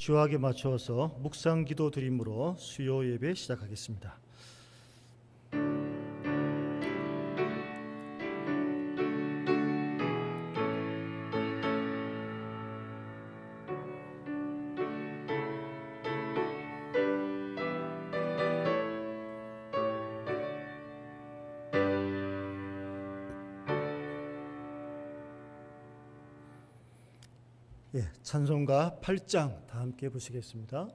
주학에 맞추어서 묵상 기도 드림으로 수요 예배 시작하겠습니다. 찬송가 8장 다 함께 보시겠습니다.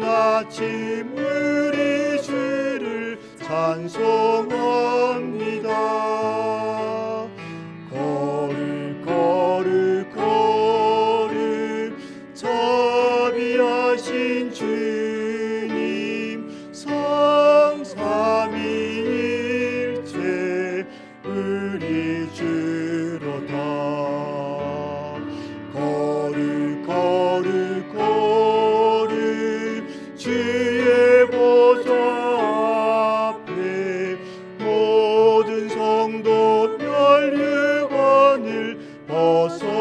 아침 우리 주를 찬송합니다. 거룩 자비하신 주님 성삼위일체 우리 주로다. 주의 보좌 앞에 모든 성도 멸류관을 벗어드리네.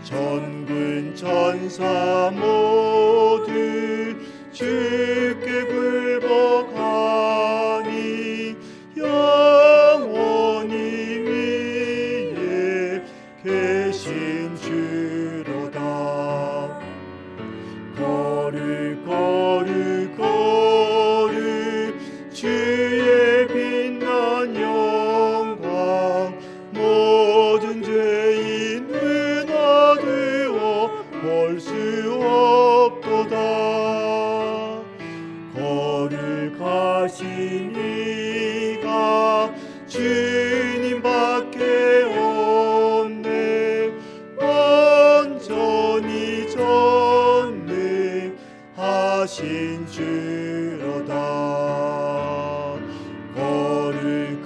전군 천사 모두 주께 굴복하니 영원히 위에 계신 주로다. 거룩 주의 빛난 영광 모든 죄인은 어두워 볼 수 없도다. 거룩하신 이가 주님밖에 없네. 완전히 하신 주로다. 거룩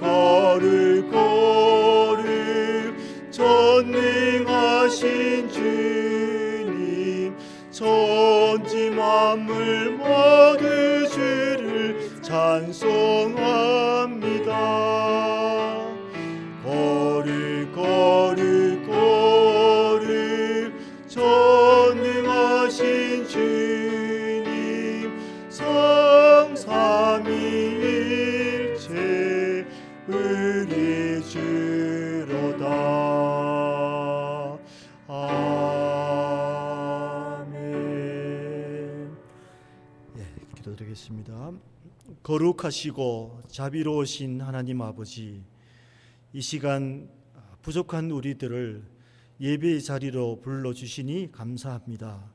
전능하신 주님 천지 만물 모두 주를 찬송합니다. 거룩 전능하신 주님 성삼위일체 우리 주로다. 아멘. 기도드리겠습니다. 거룩하시고 자비로우신 하나님 아버지, 이 시간 부족한 우리들을 예배의 자리로 불러주시니 감사합니다.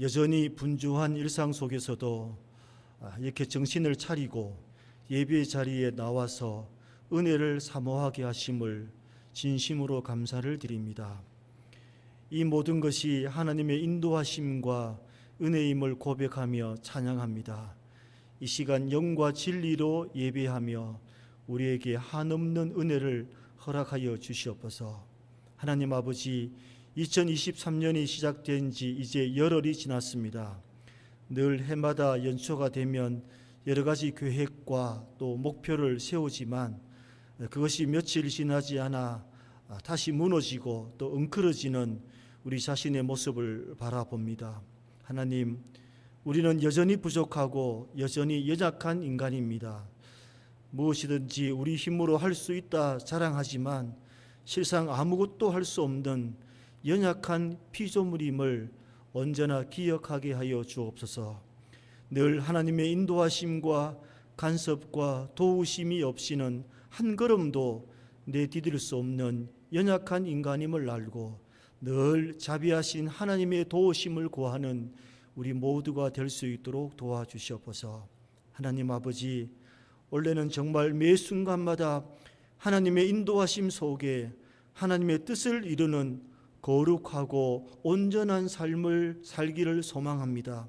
여전히 분주한 일상 속에서도 이렇게 정신을 차리고 예배의 자리에 나와서 은혜를 사모하게 하심을 진심으로 감사를 드립니다. 이 모든 것이 하나님의 인도하심과 은혜임을 고백하며 찬양합니다. 이 시간 영과 진리로 예배하며 우리에게 한없는 은혜를 허락하여 주시옵소서. 하나님 아버지, 2023년이 시작된 지 이제 열흘이 지났습니다. 늘 해마다 연초가 되면 여러 가지 계획과 또 목표를 세우지만 그것이 며칠 지나지 않아 다시 무너지고 또 엉클어지는 우리 자신의 모습을 바라봅니다. 하나님, 우리는 여전히 부족하고 여전히 연약한 인간입니다. 무엇이든지 우리 힘으로 할 수 있다 자랑하지만 실상 아무것도 할 수 없는 연약한 피조물임을 언제나 기억하게 하여 주옵소서. 늘 하나님의 인도하심과 간섭과 도우심이 없이는 한 걸음도 내디딜 수 없는 연약한 인간임을 알고 늘 자비하신 하나님의 도우심을 구하는 우리 모두가 될 수 있도록 도와주시옵소서. 하나님 아버지, 원래는 정말 매 순간마다 하나님의 인도하심 속에 하나님의 뜻을 이루는 거룩하고 온전한 삶을 살기를 소망합니다.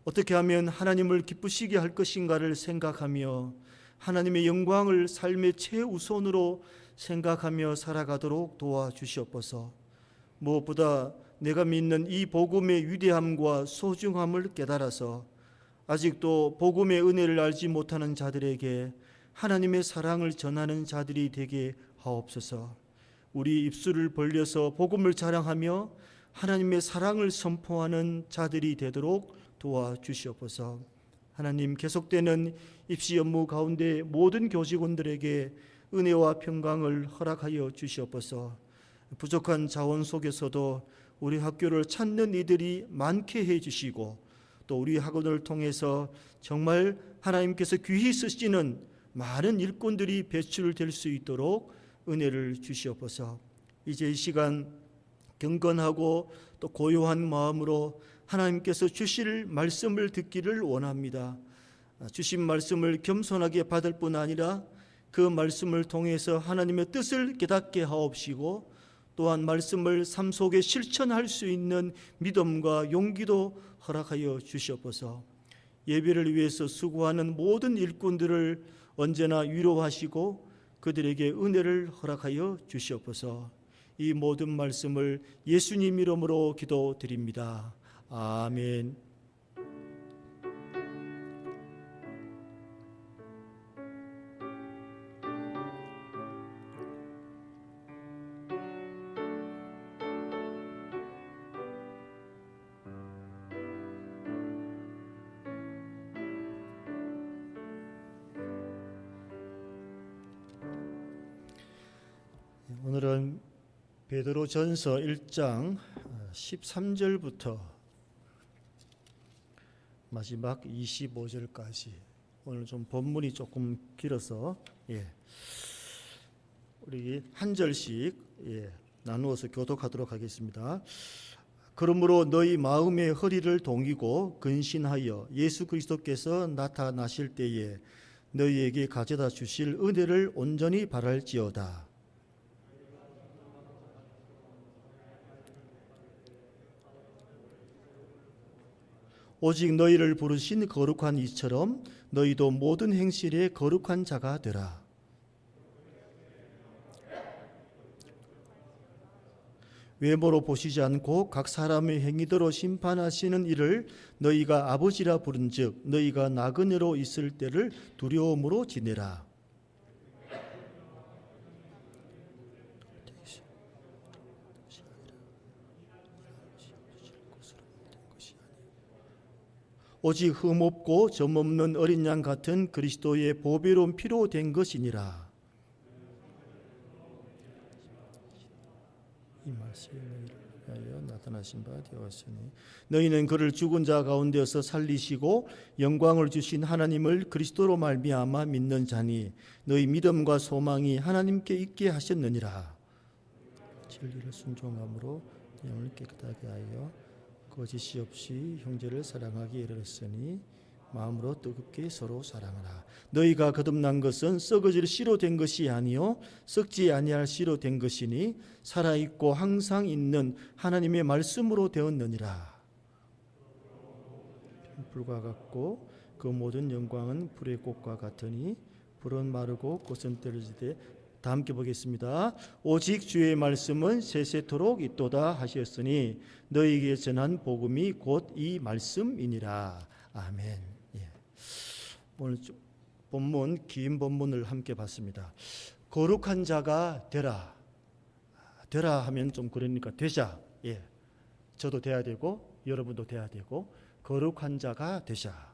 어떻게 하면 하나님을 기쁘시게 할 것인가를 생각하며 하나님의 영광을 삶의 최우선으로 생각하며 살아가도록 도와주시옵소서. 무엇보다 내가 믿는 이 복음의 위대함과 소중함을 깨달아서 아직도 복음의 은혜를 알지 못하는 자들에게 하나님의 사랑을 전하는 자들이 되게 하옵소서. 우리 입술을 벌려서 복음을 자랑하며 하나님의 사랑을 선포하는 자들이 되도록 도와주시옵소서. 하나님, 계속되는 입시 업무 가운데 모든 교직원들에게 은혜와 평강을 허락하여 주시옵소서. 부족한 자원 속에서도 우리 학교를 찾는 이들이 많게 해주시고 또 우리 학원을 통해서 정말 하나님께서 귀히 쓰시는 많은 일꾼들이 배출될 수 있도록 은혜를 주시옵소서. 이제 이 시간 경건하고 또 고요한 마음으로 하나님께서 주실 말씀을 듣기를 원합니다. 주신 말씀을 겸손하게 받을 뿐 아니라 그 말씀을 통해서 하나님의 뜻을 깨닫게 하옵시고 또한 말씀을 삶 속에 실천할 수 있는 믿음과 용기도 허락하여 주시옵소서. 예배를 위해서 수고하는 모든 일꾼들을 언제나 위로하시고 그들에게 은혜를 허락하여 주시옵소서. 이 모든 말씀을 예수님 이름으로 기도드립니다. 아멘. 오늘은 베드로전서 1장 13절부터 마지막 25절까지 오늘 좀 본문이 조금 길어서 우리 한 절씩 나누어서 교독하도록 하겠습니다. 그러므로 너희 마음의 허리를 동이고 근신하여 예수 그리스도께서 나타나실 때에 너희에게 가져다 주실 은혜를 온전히 바랄지어다. 오직 너희를 부르신 거룩한 이처럼 너희도 모든 행실에 거룩한 자가 되라. 외모로 보시지 않고 각 사람의 행위대로 심판하시는 이를 너희가 아버지라 부른즉 너희가 나그네로 있을 때를 두려움으로 지내라. 오직 흠없고 점없는 어린 양 같은 그리스도의 보배로운 피로 된 것이니라. 이 말씀이 너희를 위하여 나타나신 바 되었으니 너희는 그를 죽은 자 가운데서 살리시고 영광을 주신 하나님을 그리스도로 말미암아 믿는 자니 너희 믿음과 소망이 하나님께 있게 하셨느니라. 진리를 순종함으로 영을 깨끗하게 하여 거짓이 없이 형제를 사랑하기 이르렀으니 마음으로 뜨겁게 서로 사랑하라. 너희가 거듭난 것은 썩어질 씨로 된 것이 아니요 썩지 아니할 씨로 된 것이니 살아있고 항상 있는 하나님의 말씀으로 되었느니라. 불과 같고 그 모든 영광은 불의 꽃과 같으니 불은 마르고 꽃은 떨어지되 다 함께 보겠습니다. 오직 주의 말씀은 세세토록 있도다 하셨으니 너희에게 전한 복음이 곧 이 말씀이니라. 아멘. 오늘 본문 긴 본문을 함께 봤습니다. 거룩한 자가 되라. 되라 하면 좀 그러니까 되자. 저도 돼야 되고 여러분도 돼야 되고 거룩한 자가 되자.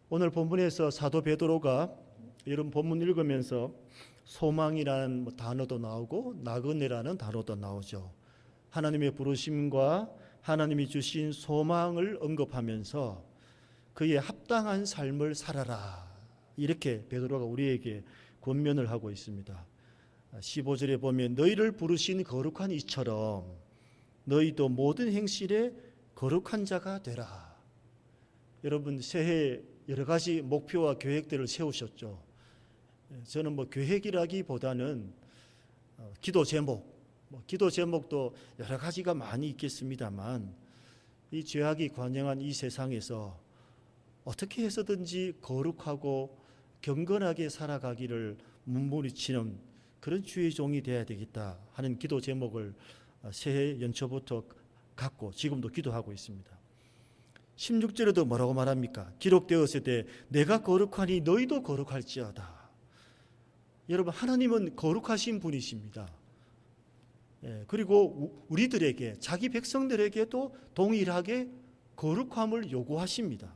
오늘 본문에서 사도 베드로가 이런 본문 읽으면서 소망이라는 단어도 나오고 나그네라는 단어도 나오죠. 하나님의 부르심과 하나님이 주신 소망을 언급하면서 그에 합당한 삶을 살아라. 이렇게 베드로가 우리에게 권면을 하고 있습니다. 15절에 보면 너희를 부르신 거룩한 이처럼 너희도 모든 행실에 거룩한 자가 되라. 여러분 새해 여러 가지 목표와 계획들을 세우셨죠. 저는 계획이라기보다는 기도 제목, 기도 제목도 여러 가지가 많이 있겠습니다만 이 죄악이 관영한 이 세상에서 어떻게 해서든지 거룩하고 경건하게 살아가기를 몸부림치는 그런 주의 종이 되어야 되겠다 하는 기도 제목을 새해 연초부터 갖고 지금도 기도하고 있습니다. 16절에도 뭐라고 말합니까? 기록되었을 내가 거룩하니 너희도 거룩할지어다. 여러분, 하나님은 거룩하신 분이십니다. 그리고 우리들에게, 자기 백성들에게도 동일하게 거룩함을 요구하십니다.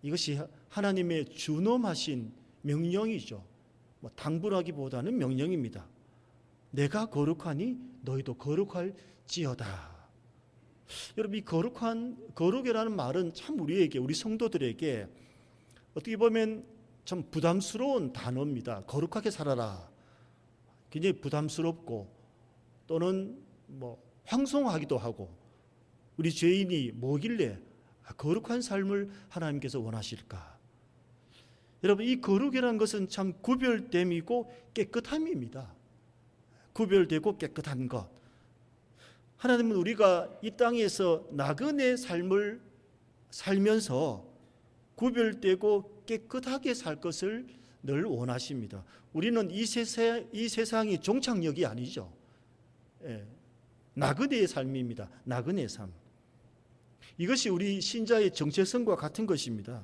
이것이 하나님의 준엄하신 명령이죠. 당부라기보다는 명령입니다. 내가 거룩하니 너희도 거룩할지어다. 여러분, 이 거룩이라는 말은 참 우리 성도들에게 어떻게 보면 참 부담스러운 단어입니다. 거룩하게 살아라. 굉장히 부담스럽고 또는 황송하기도 하고, 우리 죄인이 뭐길래 거룩한 삶을 하나님께서 원하실까? 여러분, 이 거룩이라는 것은 참 구별됨이고 깨끗함입니다. 구별되고 깨끗한 것. 하나님은 우리가 이 땅에서 나그네 삶을 살면서 구별되고 깨끗하게 살 것을 늘 원하십니다. 우리는 이 세상이 종착역이 아니죠. 나그네의 삶입니다. 나그네 삶. 이것이 우리 신자의 정체성과 같은 것입니다.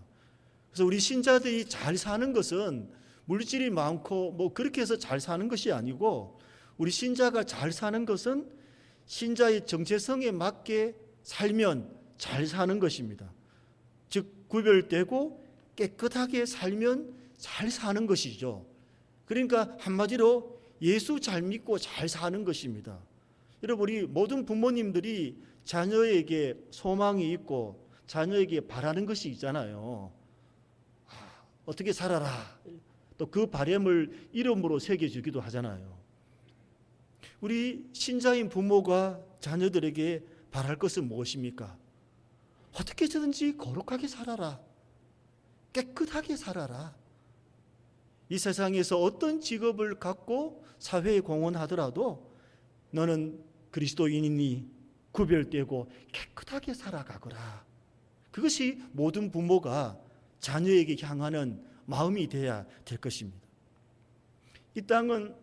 그래서 우리 신자들이 잘 사는 것은 물질이 많고 그렇게 해서 잘 사는 것이 아니고, 우리 신자가 잘 사는 것은 신자의 정체성에 맞게 살면 잘 사는 것입니다. 즉 구별되고 깨끗하게 살면 잘 사는 것이죠. 그러니까 한마디로 예수 잘 믿고 잘 사는 것입니다. 여러분, 우리 모든 부모님들이 자녀에게 소망이 있고 자녀에게 바라는 것이 있잖아요. 어떻게 살아라. 또 그 바람을 이름으로 새겨주기도 하잖아요. 우리 신자인 부모가 자녀들에게 바랄 것은 무엇입니까? 어떻게 해서든지 거룩하게 살아라. 깨끗하게 살아라. 이 세상에서 어떤 직업을 갖고 사회에 공헌하더라도 너는 그리스도인이니 구별되고 깨끗하게 살아가거라. 그것이 모든 부모가 자녀에게 향하는 마음이 되어야 될 것입니다. 이 땅은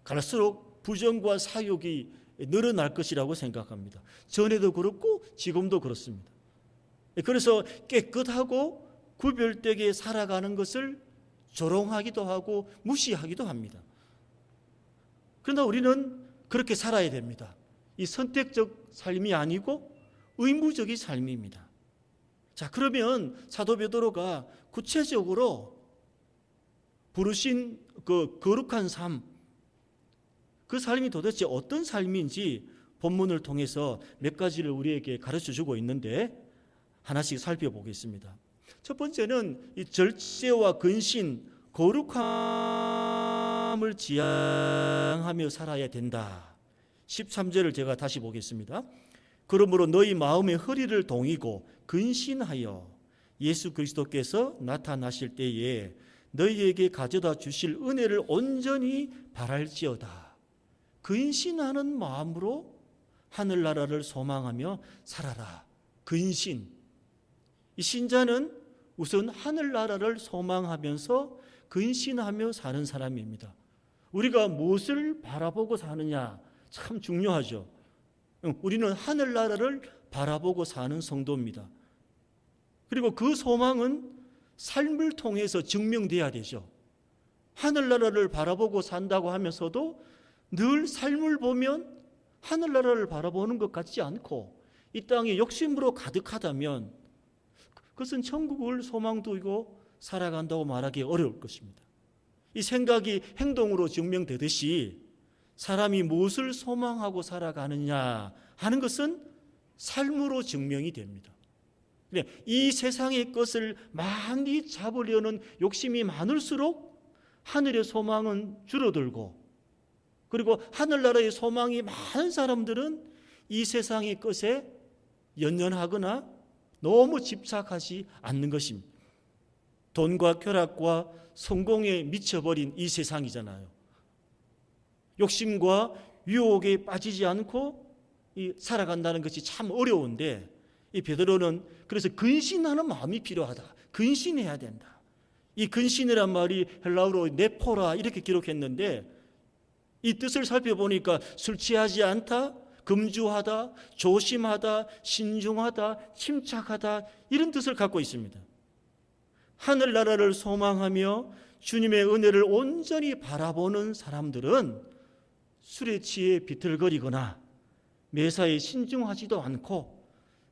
갈수록 부정과 사욕이 늘어날 것이라고 생각합니다. 전에도 그렇고 지금도 그렇습니다. 그래서 깨끗하고 구별되게 살아가는 것을 조롱하기도 하고 무시하기도 합니다. 그러나 우리는 그렇게 살아야 됩니다. 이 선택적 삶이 아니고 의무적인 삶입니다. 자, 그러면 사도 베드로가 구체적으로 부르신 그 거룩한 삶, 그 삶이 도대체 어떤 삶인지 본문을 통해서 몇 가지를 우리에게 가르쳐주고 있는데 하나씩 살펴보겠습니다. 첫 번째는 이 절제와 근신, 거룩함을 지향하며 살아야 된다. 13절을 제가 다시 보겠습니다. 그러므로 너희 마음의 허리를 동이고 근신하여 예수 그리스도께서 나타나실 때에 너희에게 가져다 주실 은혜를 온전히 바랄지어다. 근신하는 마음으로 하늘나라를 소망하며 살아라. 근신. 이 신자는 우선 하늘나라를 소망하면서 근신하며 사는 사람입니다. 우리가 무엇을 바라보고 사느냐 참 중요하죠. 우리는 하늘나라를 바라보고 사는 성도입니다. 그리고 그 소망은 삶을 통해서 증명돼야 되죠. 하늘나라를 바라보고 산다고 하면서도 늘 삶을 보면 하늘나라를 바라보는 것 같지 않고 이 땅에 욕심으로 가득하다면 그것은 천국을 소망 두고 살아간다고 말하기 어려울 것입니다. 이 생각이 행동으로 증명되듯이 사람이 무엇을 소망하고 살아가느냐 하는 것은 삶으로 증명이 됩니다. 이 세상의 것을 많이 잡으려는 욕심이 많을수록 하늘의 소망은 줄어들고, 그리고 하늘나라의 소망이 많은 사람들은 이 세상의 것에 연연하거나 너무 집착하지 않는 것입니다. 돈과 쾌락과 성공에 미쳐버린 이 세상이잖아요. 욕심과 유혹에 빠지지 않고 살아간다는 것이 참 어려운데, 이 베드로는 그래서 근신하는 마음이 필요하다. 근신해야 된다. 이 근신이란 말이 헬라어로 네포라 이렇게 기록했는데, 이 뜻을 살펴보니까 술 취하지 않다, 금주하다, 조심하다, 신중하다, 침착하다, 이런 뜻을 갖고 있습니다. 하늘나라를 소망하며 주님의 은혜를 온전히 바라보는 사람들은 술에 취해 비틀거리거나 매사에 신중하지도 않고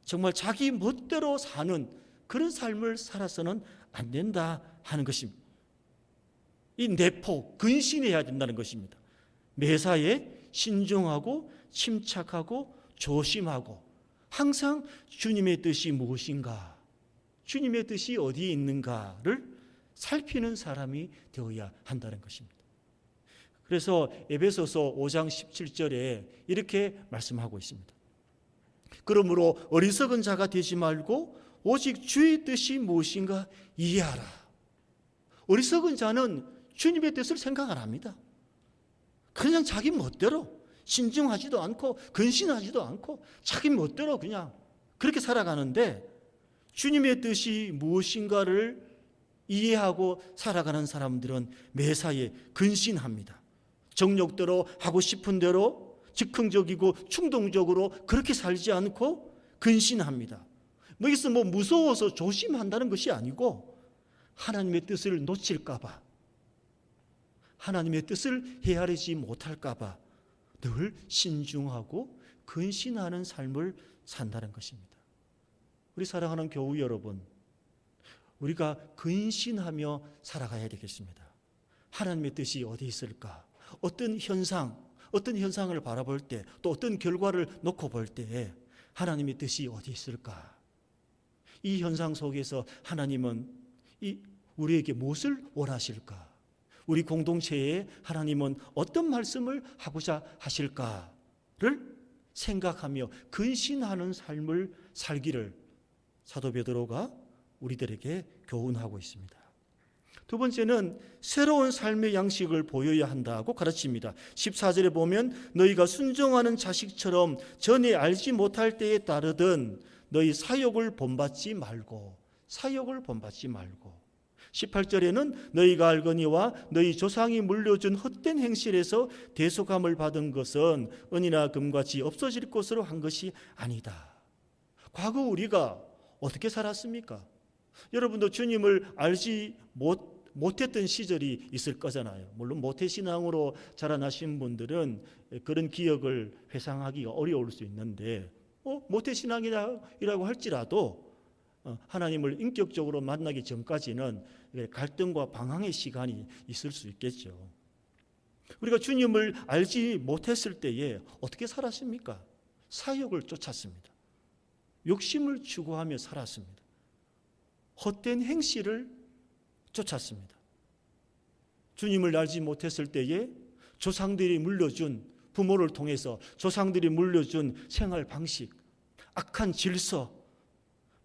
정말 자기 멋대로 사는 그런 삶을 살아서는 안 된다 하는 것입니다. 이 내포, 근신해야 된다는 것입니다. 매사에 신중하고 침착하고 조심하고 항상 주님의 뜻이 무엇인가, 주님의 뜻이 어디에 있는가를 살피는 사람이 되어야 한다는 것입니다. 그래서 에베소서 5장 17절에 이렇게 말씀하고 있습니다. 그러므로 어리석은 자가 되지 말고 오직 주의 뜻이 무엇인가 이해하라. 어리석은 자는 주님의 뜻을 생각 안 합니다. 그냥 자기 멋대로 신중하지도 않고 근신하지도 않고 자기 멋대로 그냥 그렇게 살아가는데, 주님의 뜻이 무엇인가를 이해하고 살아가는 사람들은 매사에 근신합니다. 정욕대로 하고 싶은 대로 즉흥적이고 충동적으로 그렇게 살지 않고 근신합니다. 여기서 무서워서 조심한다는 것이 아니고 하나님의 뜻을 놓칠까 봐, 하나님의 뜻을 헤아리지 못할까 봐 늘 신중하고 근신하는 삶을 산다는 것입니다. 우리 사랑하는 교우 여러분, 우리가 근신하며 살아가야 되겠습니다. 하나님의 뜻이 어디 있을까? 어떤 현상을 바라볼 때, 또 어떤 결과를 놓고 볼 때 하나님의 뜻이 어디 있을까? 이 현상 속에서 하나님은 우리에게 무엇을 원하실까? 우리 공동체에 하나님은 어떤 말씀을 하고자 하실까를 생각하며 근신하는 삶을 살기를 사도 베드로가 우리들에게 교훈하고 있습니다. 두 번째는 새로운 삶의 양식을 보여야 한다고 가르칩니다. 14절에 보면 너희가 순종하는 자식처럼 전에 알지 못할 때에 따르던 너희 사욕을 본받지 말고 18절에는 너희가 알거니와 너희 조상이 물려준 헛된 행실에서 대속함을 받은 것은 은이나 금같이 없어질 것으로 한 것이 아니다. 과거 우리가 어떻게 살았습니까? 여러분도 주님을 알지 못했던 시절이 있을 거잖아요. 물론 모태신앙으로 자라나신 분들은 그런 기억을 회상하기가 어려울 수 있는데, 모태신앙이라고 할지라도 하나님을 인격적으로 만나기 전까지는 갈등과 방황의 시간이 있을 수 있겠죠. 우리가 주님을 알지 못했을 때에 어떻게 살았습니까? 사욕을 쫓았습니다. 욕심을 추구하며 살았습니다. 헛된 행실을 쫓았습니다. 주님을 알지 못했을 때에 조상들이 물려준, 부모를 통해서 조상들이 물려준 생활 방식, 악한 질서,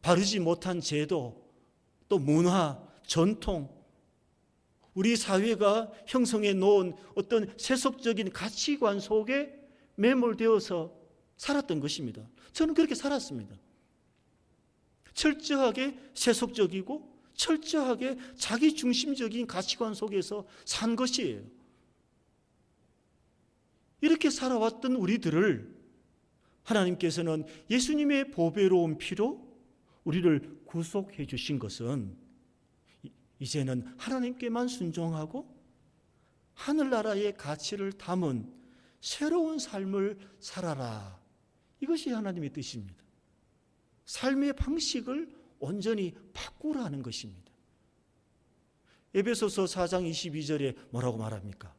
바르지 못한 제도, 또 문화, 전통, 우리 사회가 형성해 놓은 어떤 세속적인 가치관 속에 매몰되어서 살았던 것입니다. 저는 그렇게 살았습니다. 철저하게 세속적이고 철저하게 자기중심적인 가치관 속에서 산 것이에요. 이렇게 살아왔던 우리들을 하나님께서는 예수님의 보배로운 피로 우리를 구속해 주신 것은 이제는 하나님께만 순종하고 하늘나라의 가치를 담은 새로운 삶을 살아라. 이것이 하나님의 뜻입니다. 삶의 방식을 온전히 바꾸라는 것입니다. 에베소서 4장 22절에 뭐라고 말합니까?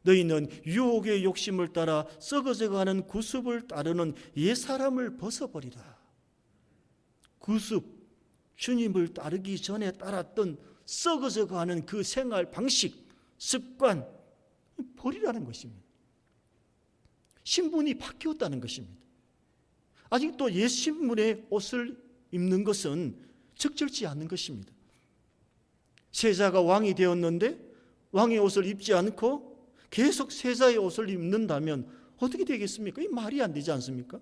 너희는 유혹의 욕심을 따라 썩어져가는 구습을 따르는 옛사람을 벗어버리라. 구습, 주님을 따르기 전에 따랐던 썩어져가는 그 생활 방식, 습관 버리라는 것입니다. 신분이 바뀌었다는 것입니다. 아직도 옛 신분의 옷을 입는 것은 적절치 않는 것입니다. 세자가 왕이 되었는데 왕의 옷을 입지 않고 계속 세자의 옷을 입는다면 어떻게 되겠습니까? 이 말이 안 되지 않습니까?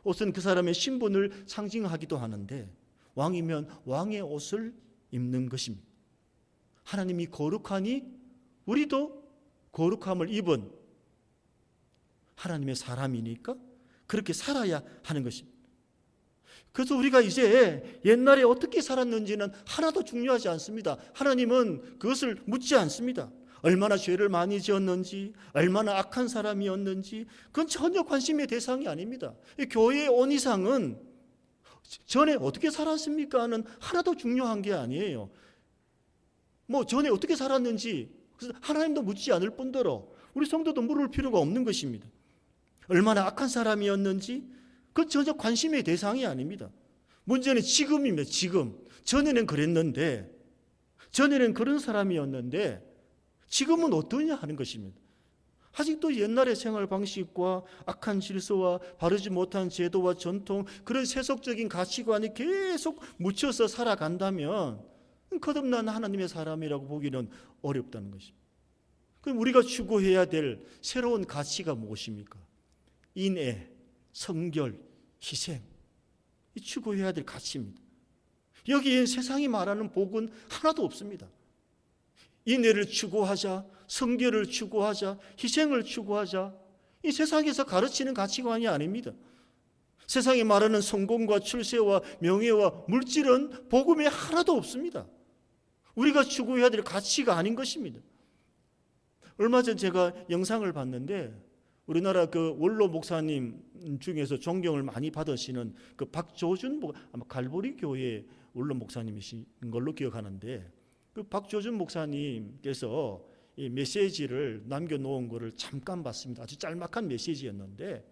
옷은 그 사람의 신분을 상징하기도 하는데 왕이면 왕의 옷을 입는 것입니다. 하나님이 거룩하니 우리도 거룩함을 입은 하나님의 사람이니까 그렇게 살아야 하는 것입니다. 그래서 우리가 이제 옛날에 어떻게 살았는지는 하나도 중요하지 않습니다. 하나님은 그것을 묻지 않습니다. 얼마나 죄를 많이 지었는지, 얼마나 악한 사람이었는지 그건 전혀 관심의 대상이 아닙니다. 교회에 온 이상은 전에 어떻게 살았습니까는 하나도 중요한 게 아니에요. 뭐 전에 어떻게 살았는지 그래서 하나님도 묻지 않을 뿐더러 우리 성도도 물을 필요가 없는 것입니다. 얼마나 악한 사람이었는지 그건 전혀 관심의 대상이 아닙니다. 문제는 지금입니다. 지금. 전에는 그랬는데, 전에는 그런 사람이었는데 지금은 어떠냐 하는 것입니다. 아직도 옛날의 생활 방식과 악한 질서와 바르지 못한 제도와 전통, 그런 세속적인 가치관이 계속 묻혀서 살아간다면 거듭난 하나님의 사람이라고 보기는 어렵다는 것입니다. 그럼 우리가 추구해야 될 새로운 가치가 무엇입니까? 인애, 성결, 희생, 이 추구해야 될 가치입니다. 여기에 세상이 말하는 복은 하나도 없습니다. 인애를 추구하자, 성결을 추구하자, 희생을 추구하자, 이 세상에서 가르치는 가치관이 아닙니다. 세상이 말하는 성공과 출세와 명예와 물질은 복음에 하나도 없습니다. 우리가 추구해야 될 가치가 아닌 것입니다. 얼마 전 제가 영상을 봤는데 우리나라 그 원로 목사님 중에서 존경을 많이 받으시는 그 박조준 아마 갈보리 교회 원로 목사님이신 걸로 기억하는데 그 박조준 목사님께서 이 메시지를 남겨놓은 것을 잠깐 봤습니다. 아주 짤막한 메시지였는데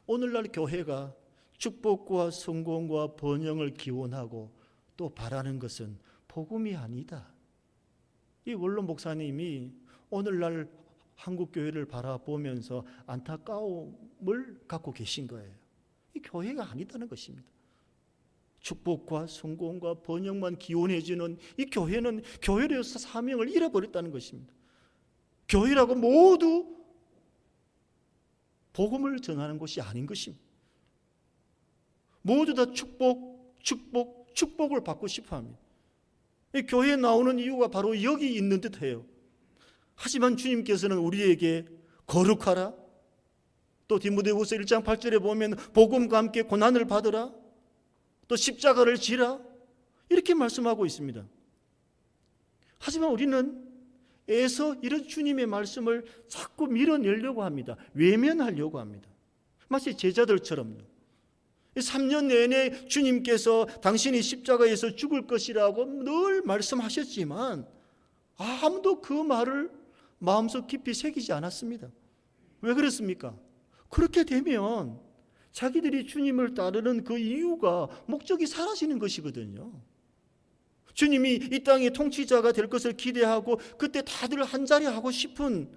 오늘날 교회가 축복과 성공과 번영을 기원하고 또 바라는 것은 복음이 아니다. 이 원로 목사님이 오늘날 한국 교회를 바라보면서 안타까움을 갖고 계신 거예요. 이 교회가 아니다는 것입니다. 축복과 성공과 번영만 기원해주는 이 교회는 교회로서 사명을 잃어버렸다는 것입니다. 교회라고 모두 복음을 전하는 것이 아닌 것입니다. 모두 다 축복을 받고 싶어 합니다. 이 교회에 나오는 이유가 바로 여기 있는 듯해요. 하지만 주님께서는 우리에게 거룩하라, 또 디모데후서 1장 8절에 보면 복음과 함께 고난을 받으라, 또 십자가를 지라 이렇게 말씀하고 있습니다. 하지만 우리는 애서 이런 주님의 말씀을 자꾸 밀어내려고 합니다. 외면하려고 합니다. 마치 제자들처럼요. 3년 내내 주님께서 당신이 십자가에서 죽을 것이라고 늘 말씀하셨지만 아무도 그 말을 마음속 깊이 새기지 않았습니다. 왜 그랬습니까? 그렇게 되면 자기들이 주님을 따르는 그 이유가 목적이 사라지는 것이거든요. 주님이 이 땅의 통치자가 될 것을 기대하고 그때 다들 한자리 하고 싶은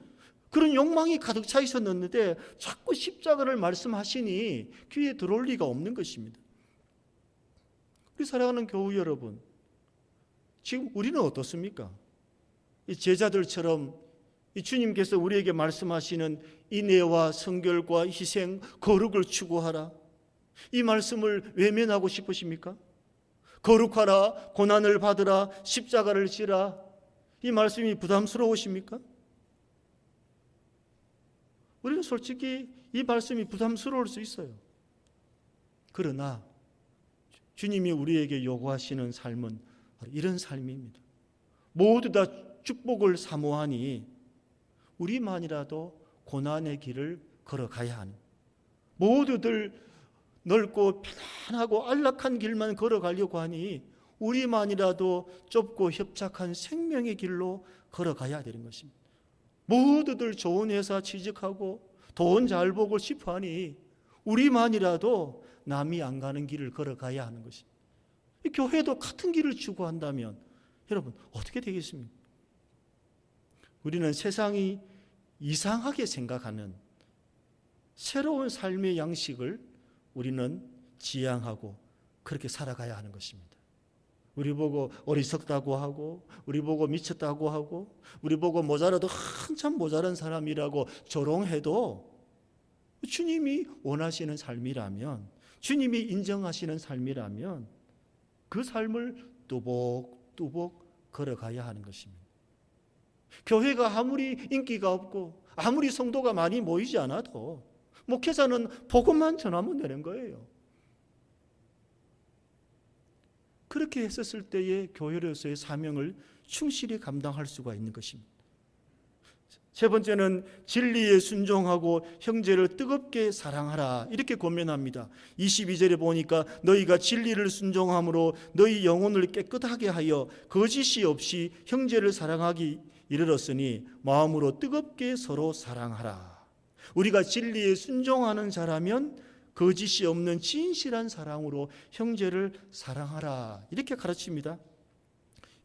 그런 욕망이 가득 차 있었는데 자꾸 십자가를 말씀하시니 귀에 들어올 리가 없는 것입니다. 우리 사랑하는 교우 여러분, 지금 우리는 어떻습니까? 이 제자들처럼 이 주님께서 우리에게 말씀하시는 인애와 성결과 희생, 거룩을 추구하라, 이 말씀을 외면하고 싶으십니까? 거룩하라, 고난을 받으라, 십자가를 지라, 이 말씀이 부담스러우십니까? 우리는 솔직히 이 말씀이 부담스러울 수 있어요. 그러나 주님이 우리에게 요구하시는 삶은 이런 삶입니다. 모두 다 축복을 사모하니 우리만이라도 고난의 길을 걸어가야 하는, 모두들 넓고 편안하고 안락한 길만 걸어가려고 하니 우리만이라도 좁고 협착한 생명의 길로 걸어가야 되는 것입니다. 모두들 좋은 회사 취직하고 돈 잘 벌고 싶어 하니 우리만이라도 남이 안 가는 길을 걸어가야 하는 것입니다. 이 교회도 같은 길을 추구한다면 여러분 어떻게 되겠습니까? 우리는 세상이 이상하게 생각하는 새로운 삶의 양식을 우리는 지향하고 그렇게 살아가야 하는 것입니다. 우리 보고 어리석다고 하고, 우리 보고 미쳤다고 하고, 우리 보고 모자라도 한참 모자란 사람이라고 조롱해도 주님이 원하시는 삶이라면, 주님이 인정하시는 삶이라면 그 삶을 뚜벅뚜벅 걸어가야 하는 것입니다. 교회가 아무리 인기가 없고 아무리 성도가 많이 모이지 않아도 목회자는 복음만 전하면 되는 거예요. 그렇게 했었을 때에 교회로서의 사명을 충실히 감당할 수가 있는 것입니다. 세 번째는 진리에 순종하고 형제를 뜨겁게 사랑하라, 이렇게 권면합니다. 22절에 보니까 너희가 진리를 순종함으로 너희 영혼을 깨끗하게 하여 거짓이 없이 형제를 사랑하기 이르렀으니 마음으로 뜨겁게 서로 사랑하라. 우리가 진리에 순종하는 자라면 거짓이 없는 진실한 사랑으로 형제를 사랑하라, 이렇게 가르칩니다.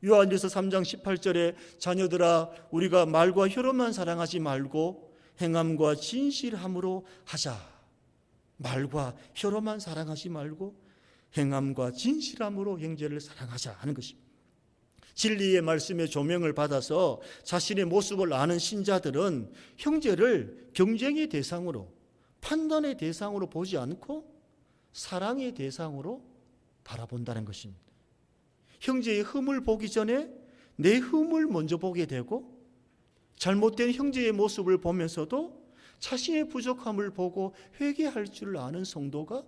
요한일서 3장 18절에 자녀들아 우리가 말과 혀로만 사랑하지 말고 행함과 진실함으로 하자. 말과 혀로만 사랑하지 말고 행함과 진실함으로 형제를 사랑하자 하는 것입니다. 진리의 말씀의 조명을 받아서 자신의 모습을 아는 신자들은 형제를 경쟁의 대상으로, 판단의 대상으로 보지 않고 사랑의 대상으로 바라본다는 것입니다. 형제의 흠을 보기 전에 내 흠을 먼저 보게 되고, 잘못된 형제의 모습을 보면서도 자신의 부족함을 보고 회개할 줄 아는 성도가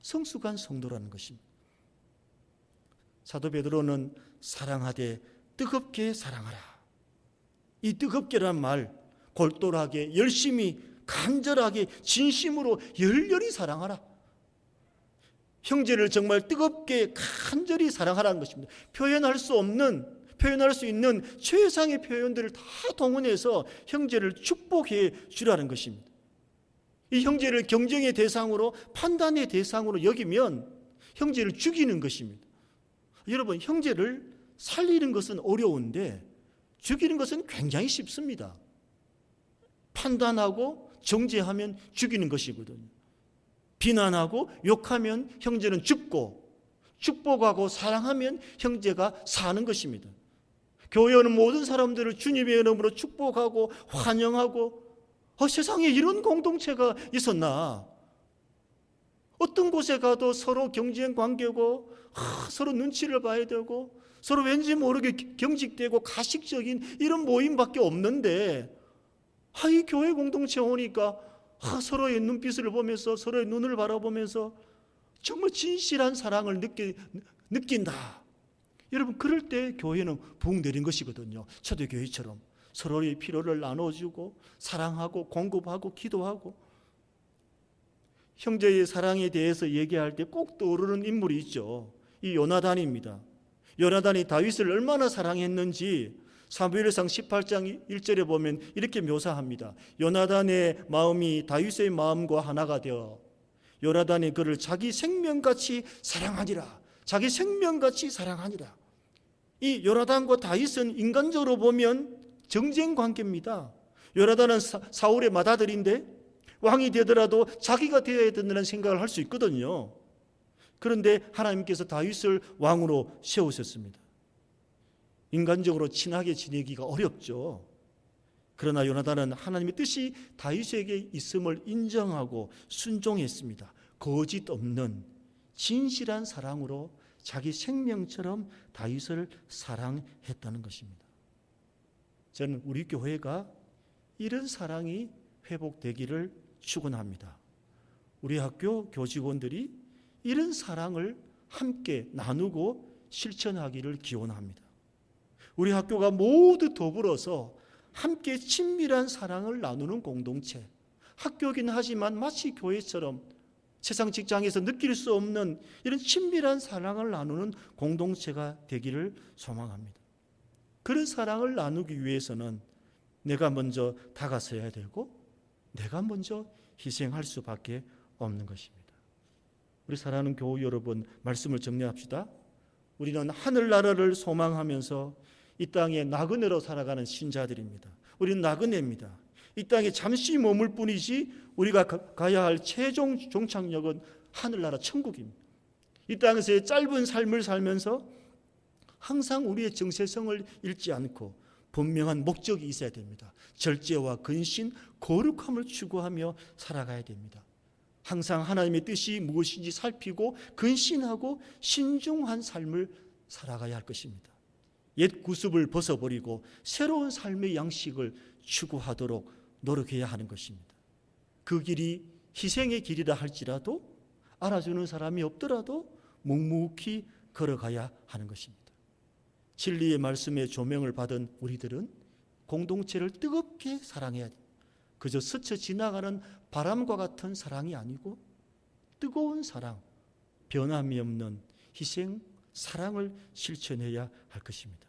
성숙한 성도라는 것입니다. 사도 베드로는 사랑하되 뜨겁게 사랑하라. 이 뜨겁게란 말, 골똘하게 열심히 간절하게 진심으로 열렬히 사랑하라. 형제를 정말 뜨겁게 간절히 사랑하라는 것입니다. 표현할 수 있는 최상의 표현들을 다 동원해서 형제를 축복해 주라는 것입니다. 이 형제를 경쟁의 대상으로, 판단의 대상으로 여기면 형제를 죽이는 것입니다. 여러분, 형제를 살리는 것은 어려운데 죽이는 것은 굉장히 쉽습니다. 판단하고 정죄하면 죽이는 것이거든요. 비난하고 욕하면 형제는 죽고, 축복하고 사랑하면 형제가 사는 것입니다. 교회는 모든 사람들을 주님의 이름으로 축복하고 환영하고, 세상에 이런 공동체가 있었나? 어떤 곳에 가도 서로 경쟁 관계고, 서로 눈치를 봐야 되고, 서로 왠지 모르게 경직되고 가식적인 이런 모임밖에 없는데, 이 교회 공동체 오니까 서로의 눈빛을 보면서, 서로의 눈을 바라보면서 정말 진실한 사랑을 느낀다. 여러분, 그럴 때 교회는 붕 내린 것이거든요. 초대교회처럼 서로의 필요를 나눠주고 사랑하고 공급하고 기도하고. 형제의 사랑에 대해서 얘기할 때 꼭 떠오르는 인물이 있죠. 이 요나단입니다. 요나단이 다윗을 얼마나 사랑했는지 사무엘상 18장 1절에 보면 이렇게 묘사합니다. 요나단의 마음이 다윗의 마음과 하나가 되어 요나단이 그를 자기 생명같이 사랑하니라. 자기 생명같이 사랑하니라. 이 요나단과 다윗은 인간적으로 보면 정쟁 관계입니다. 요나단은 사울의 맏아들인데 왕이 되더라도 자기가 되어야 된다는 생각을 할 수 있거든요. 그런데 하나님께서 다윗을 왕으로 세우셨습니다. 인간적으로 친하게 지내기가 어렵죠. 그러나 요나단은 하나님의 뜻이 다윗에게 있음을 인정하고 순종했습니다. 거짓 없는 진실한 사랑으로 자기 생명처럼 다윗을 사랑했다는 것입니다. 저는 우리 교회가 이런 사랑이 회복되기를 축원합니다. 우리 학교 교직원들이 이런 사랑을 함께 나누고 실천하기를 기원합니다. 우리 학교가 모두 더불어서 함께 친밀한 사랑을 나누는 공동체, 학교이긴 하지만 마치 교회처럼 세상 직장에서 느낄 수 없는 이런 친밀한 사랑을 나누는 공동체가 되기를 소망합니다. 그런 사랑을 나누기 위해서는 내가 먼저 다가서야 되고 내가 먼저 희생할 수밖에 없는 것입니다. 우리 사랑하는 교우 여러분, 말씀을 정리합시다. 우리는 하늘나라를 소망하면서 이 땅에 나그네로 살아가는 신자들입니다. 우리는 나그네입니다. 이 땅에 잠시 머물 뿐이지 우리가 가야 할 최종 종착역은 하늘나라 천국입니다. 이 땅에서의 짧은 삶을 살면서 항상 우리의 정체성을 잃지 않고 분명한 목적이 있어야 됩니다. 절제와 근신, 거룩함을 추구하며 살아가야 됩니다. 항상 하나님의 뜻이 무엇인지 살피고 근신하고 신중한 삶을 살아가야 할 것입니다. 옛 구습을 벗어버리고 새로운 삶의 양식을 추구하도록 노력해야 하는 것입니다. 그 길이 희생의 길이라 할지라도 알아주는 사람이 없더라도 묵묵히 걸어가야 하는 것입니다. 진리의 말씀에 조명을 받은 우리들은 공동체를 뜨겁게 사랑해야 됩니다. 그저 스쳐 지나가는 바람과 같은 사랑이 아니고 뜨거운 사랑, 변함이 없는 희생, 사랑을 실천해야 할 것입니다.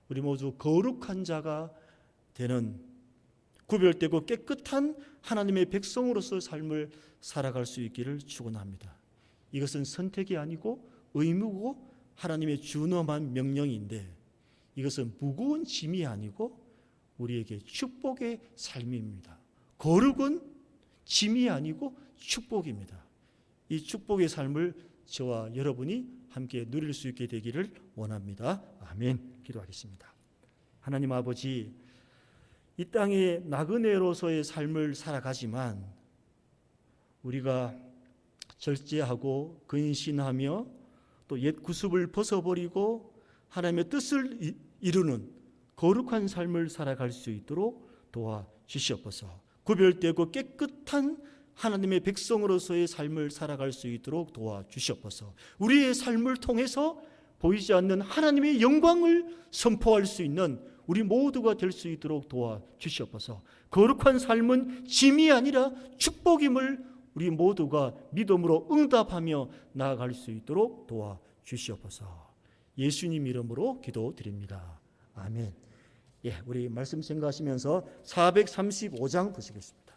우리 모두 거룩한 자가 되는 구별되고 깨끗한 하나님의 백성으로서 삶을 살아갈 수 있기를 축원합니다. 이것은 선택이 아니고 의무고 하나님의 준엄한 명령인데 이것은 무거운 짐이 아니고 우리에게 축복의 삶입니다. 거룩은 짐이 아니고 축복입니다. 이 축복의 삶을 저와 여러분이 함께 누릴 수 있게 되기를 원합니다. 아멘. 기도하겠습니다. 하나님 아버지, 이 땅의 나그네로서의 삶을 살아가지만 우리가 절제하고 근신하며 또 옛 구습을 벗어버리고 하나님의 뜻을 이루는 거룩한 삶을 살아갈 수 있도록 도와주시옵소서. 구별되고 깨끗한 하나님의 백성으로서의 삶을 살아갈 수 있도록 도와주시옵소서. 우리의 삶을 통해서 보이지 않는 하나님의 영광을 선포할 수 있는 우리 모두가 될 수 있도록 도와주시옵소서. 거룩한 삶은 짐이 아니라 축복임을 우리 모두가 믿음으로 응답하며 나아갈 수 있도록 도와주시옵소서. 예수님 이름으로 기도드립니다. 아멘. 예, 우리 말씀 생각하시면서 435장 보시겠습니다.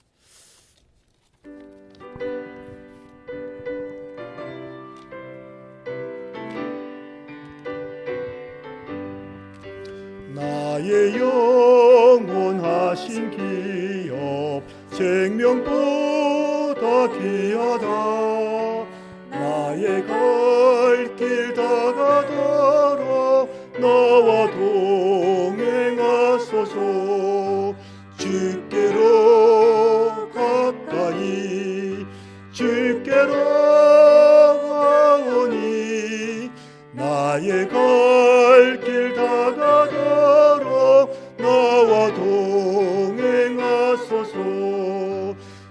나의 영원하신 기업 생명보다 귀하다. 나의 갈 길 다가도록 나와 동행하소서. 주께로 가까이 주께로 가오니 나의 갈 길 다가도록 나와 동행하소서.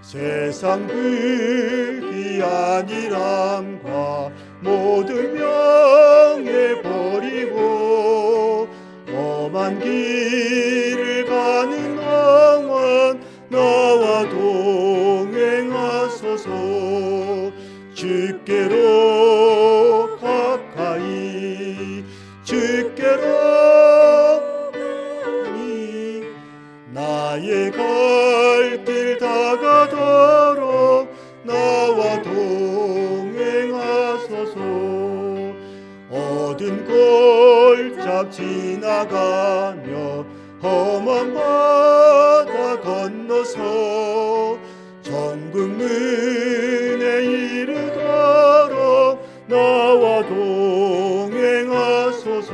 세상 불귀한 일함과 모든 명예 버리고 험한 길을 가는 영원 나와 동행하소서. 주께로 가까이 주께로 가니 나의 갈 길 다가도록 나와 동행하소서. 어두운 골짝 지나가며 험한 바다 건너서 천국 문에 이르도록 나와 동행하소서.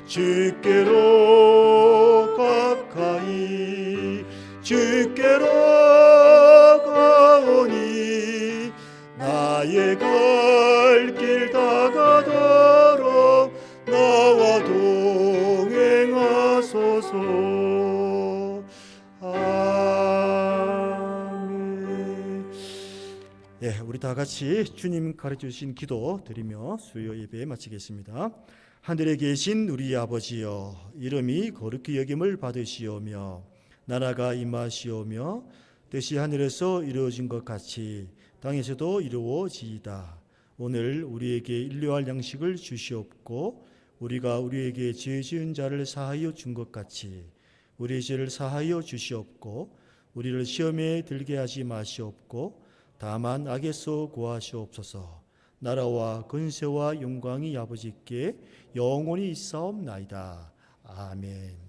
주께로 가까이 주께로 가오니 나의 갈 길 다가도록 나와 동행하소서. 아멘. 예, 우리 다 같이 주님 가르쳐 주신 기도 드리며 수요 예배 마치겠습니다. 하늘에 계신 우리 아버지여, 이름이 거룩히 여김을 받으시오며 나라가 임하시오며 뜻이 하늘에서 이루어진 것 같이 땅에서도 이루어지이다. 오늘 우리에게 일용할 양식을 주시옵고 우리가 우리에게 죄 지은 자를 사하여 준 것 같이 우리의 죄를 사하여 주시옵고 우리를 시험에 들게 하지 마시옵고 다만 악에서 구하시옵소서. 나라와 근세와 영광이 아버지께 영원히 있사옵나이다. 아멘.